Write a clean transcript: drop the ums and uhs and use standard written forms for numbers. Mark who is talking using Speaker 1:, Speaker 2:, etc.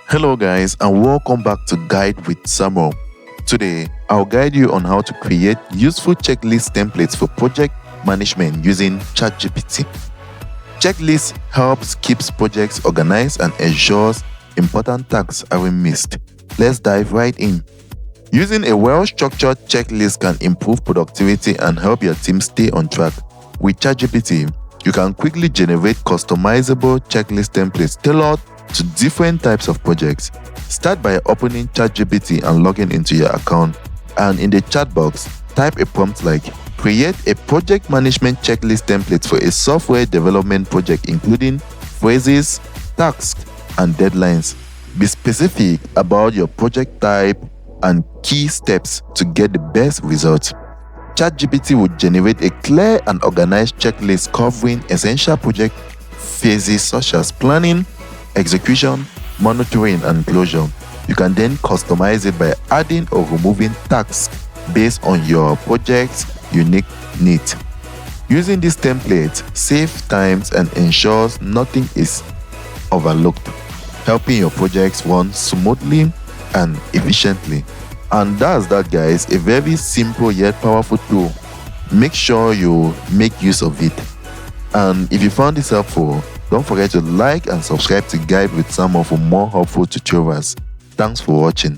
Speaker 1: Hello guys, and welcome back to Guide with Samuel. Today, I'll guide you on how to create useful checklist templates for project management using ChatGPT. Checklist helps keeps projects organized and ensures important tasks aren't missed. Let's dive right in. Using a well-structured checklist can improve productivity and help your team stay on track. With ChatGPT, you can quickly generate customizable checklist templates tailored to different types of projects. Start by opening ChatGPT and logging into your account, and in the chat box, type a prompt like create a project management checklist template for a software development project including phrases, tasks, and deadlines. Be specific about your project type and key steps to get the best results. ChatGPT will generate a clear and organized checklist covering essential project phases such as planning, execution, monitoring, and closure. You can then customize it by adding or removing tasks based on your project's unique needs. Using this template saves times and ensures nothing is overlooked, helping your projects run smoothly and efficiently. And that's that, guys, a very simple yet powerful tool. Make sure you make use of it. And if you found this helpful, don't forget to like and subscribe to Guide with Samuel for more helpful tutorials. Thanks for watching.